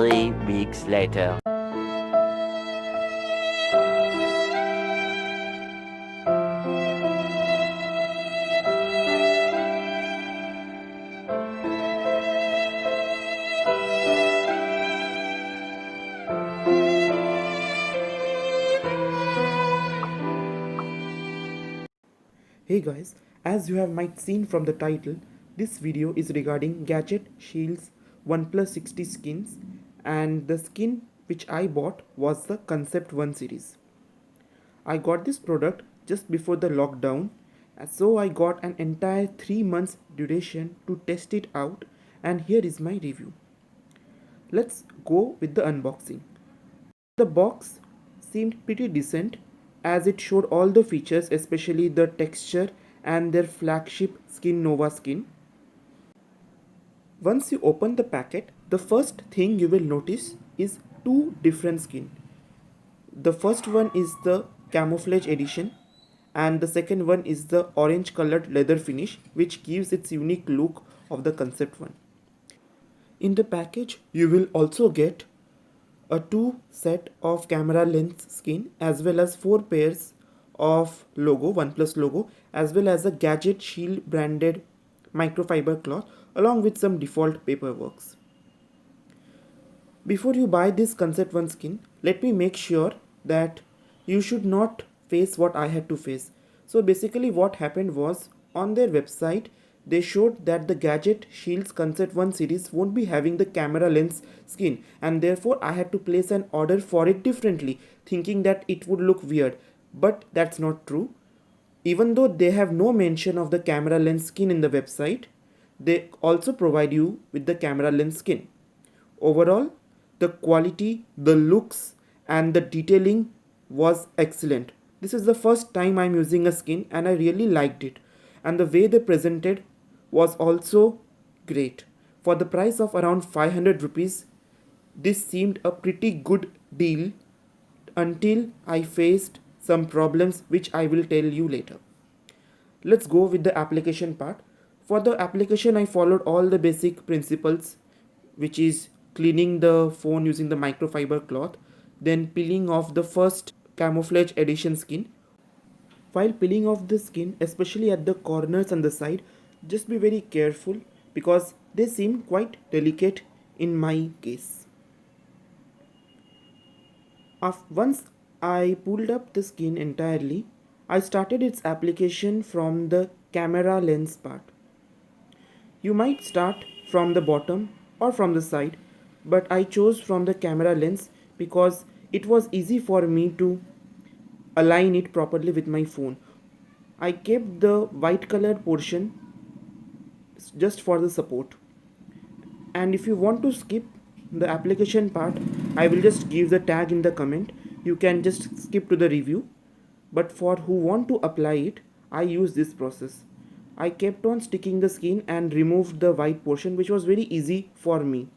3 weeks later. Hey guys, as you have might seen from the title, this video is regarding Gadget Shield's OnePlus 60 skins, and the skin which I bought was the Concept 1 series. I got this product just before the lockdown, so I got an entire 3 months duration to test it out, and here is my review. Let's go with the unboxing. The box seemed pretty decent as it showed all the features, especially the texture and their flagship skin, Nova Skin. Once you open the packet, the first thing you will notice is two different skin. The first one is the camouflage edition and the second one is the orange colored leather finish, which gives its unique look of the Concept one. In the package you will also get a 2 set of camera lens skin as well as 4 pairs of logo, OnePlus logo, as well as a Gadget Shield branded microfiber cloth along with some default paperworks. Before you buy this Concept 1 skin, let me make sure that you should not face what I had to face. So basically what happened was, on their website they showed that the Gadget Shield's Concept 1 series won't be having the camera lens skin, and therefore I had to place an order for it differently, thinking that it would look weird. But that's not true. Even though they have no mention of the camera lens skin in the website, they also provide you with the camera lens skin. Overall, the quality, the looks and the detailing was excellent. This is the first time I'm using a skin and I really liked it, and the way they presented was also great. For the price of around 500 rupees, this seemed a pretty good deal until I faced some problems which I will tell you later. Let's go with the application part. For the application I followed all the basic principles, which is cleaning the phone using the microfiber cloth, then peeling off the first camouflage edition skin. While peeling off the skin, especially at the corners and the side, just be very careful because they seem quite delicate in my case. Once I pulled up the skin entirely, I started its application from the camera lens part. You might start from the bottom or from the side, but I chose from the camera lens because it was easy for me to align it properly with my phone. I kept the white color portion just for the support. And if you want to skip the application part, I will just give the tag in the comment. You can just skip to the review. But for who want to apply it, I use this process. I kept on sticking the skin and removed the white portion, which was very easy for me.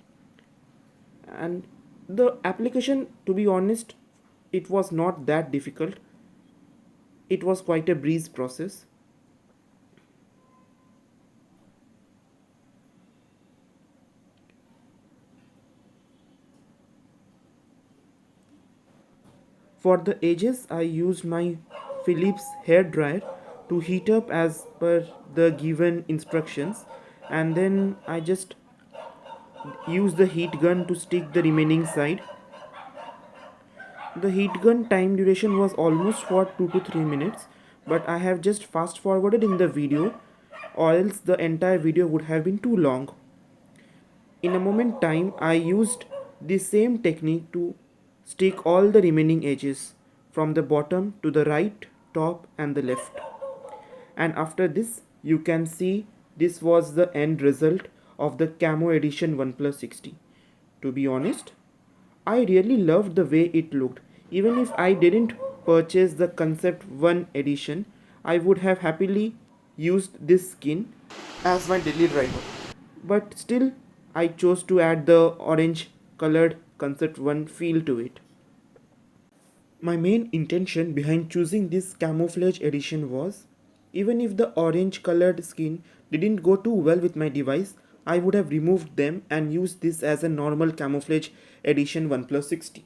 And the application, to be honest, it was not that difficult. It was quite a breeze process. For the edges, I used my Philips hair dryer to heat up as per the given instructions, and then I just use the heat gun to stick the remaining side. The heat gun time duration was almost for 2 to 3 minutes, but I have just fast forwarded in the video, or else the entire video would have been too long. In a moment time, I used the same technique to stick all the remaining edges from the bottom to the right, top and the left. And after this, you can see this was the end result of the Camo Edition OnePlus 60. To be honest, I really loved the way it looked. Even if I didn't purchase the Concept 1 edition, I would have happily used this skin as my daily driver. But still, I chose to add the orange colored Concept 1 feel to it. My main intention behind choosing this camouflage edition was, even if the orange colored skin didn't go too well with my device, I would have removed them and used this as a normal camouflage edition OnePlus 60.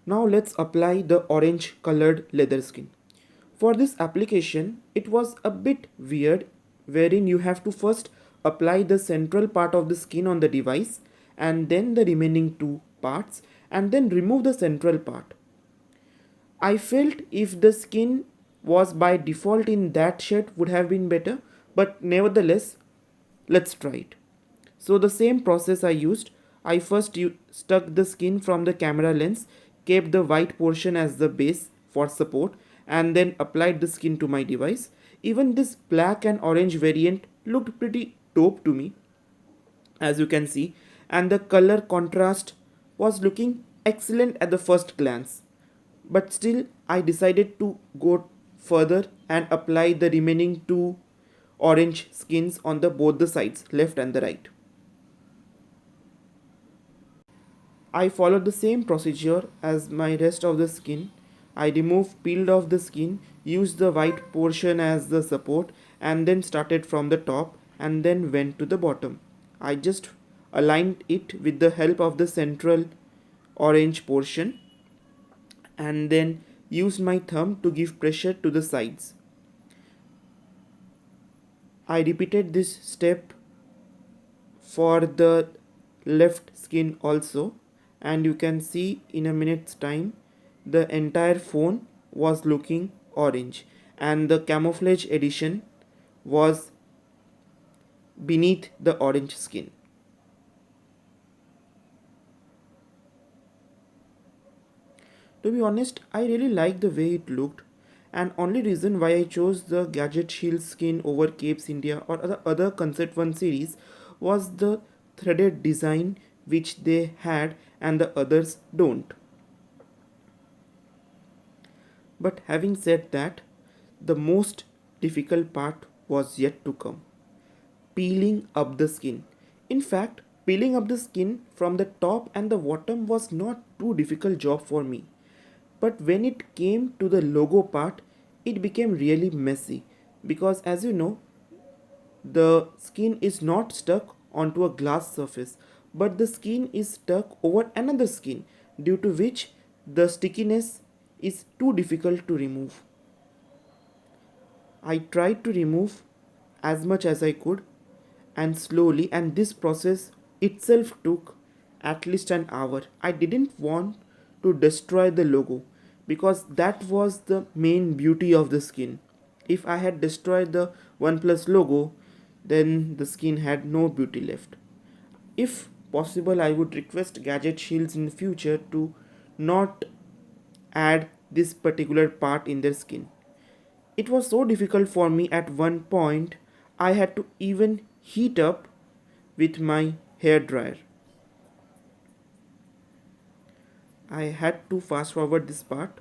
Now let's apply the orange colored leather skin. For this application, it was a bit weird, wherein you have to first apply the central part of the skin on the device and then the remaining two parts and then remove the central part. I felt if the skin was by default in that shade would have been better, but nevertheless, let's try it. So the same process I used. I first stuck the skin from the camera lens, kept the white portion as the base for support, and then applied the skin to my device. Even this black and orange variant looked pretty dope to me, as you can see, and the color contrast was looking excellent at the first glance. But still, I decided to go further and apply the remaining two orange skins on the both the sides, left and the right. I followed the same procedure as my rest of the skin. I peeled off the skin, used the white portion as the support, and then started from the top and then went to the bottom. I just aligned it with the help of the central orange portion and then used my thumb to give pressure to the sides. I repeated this step for the left skin also, and you can see in a minute's time the entire phone was looking orange and the camouflage edition was beneath the orange skin. To be honest, I really liked the way it looked, and only reason why I chose the Gadget Shield skin over Capes India or the other Concept 1 series was the threaded design which they had and the others don't. But having said that, the most difficult part was yet to come: peeling up the skin. In fact, peeling up the skin from the top and the bottom was not too difficult job for me. But when it came to the logo part, it became really messy because, as you know, the skin is not stuck onto a glass surface, but the skin is stuck over another skin, due to which the stickiness is too difficult to remove. I tried to remove as much as I could and slowly, and this process itself took at least an hour. I didn't want to destroy the logo because that was the main beauty of the skin. If I had destroyed the OnePlus logo, then the skin had no beauty left. If possible, I would request Gadget Shields in future to not add this particular part in their skin. It was so difficult for me at one point, I had to even heat up with my hair dryer. I had to fast forward this part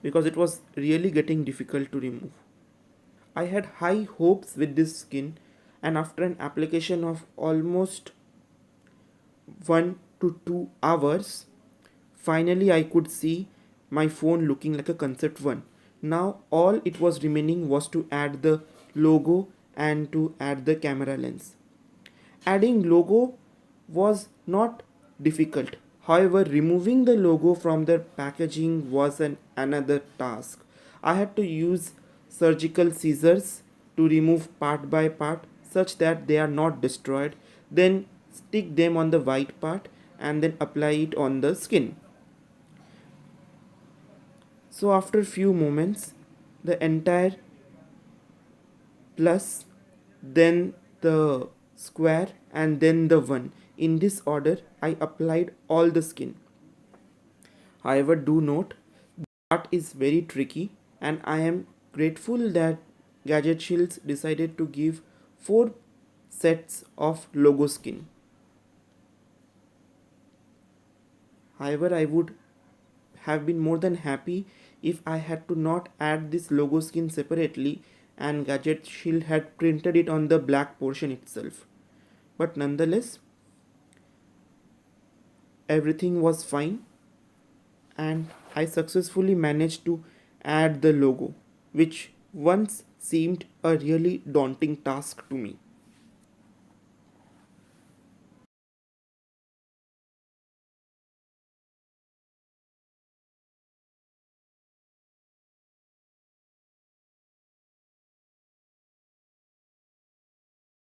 because it was really getting difficult to remove. I had high hopes with this skin, and after an application of almost 1 to 2 hours, finally I could see my phone looking like a Concept 1. Now all it was remaining was to add the logo and to add the camera lens. Adding logo was not difficult. However, removing the logo from the packaging was another task. I had to use surgical scissors to remove part by part such that they are not destroyed, then stick them on the white part and then apply it on the skin. So after few moments, the entire plus, then the square, and then the one. In this order, I applied all the skin. However, do note, that is very tricky, and I am grateful that Gadget Shields decided to give 4 sets of logo skin. However, I would have been more than happy if I had to not add this logo skin separately and Gadget Shield had printed it on the black portion itself. But nonetheless, everything was fine and I successfully managed to add the logo, which once seemed a really daunting task to me.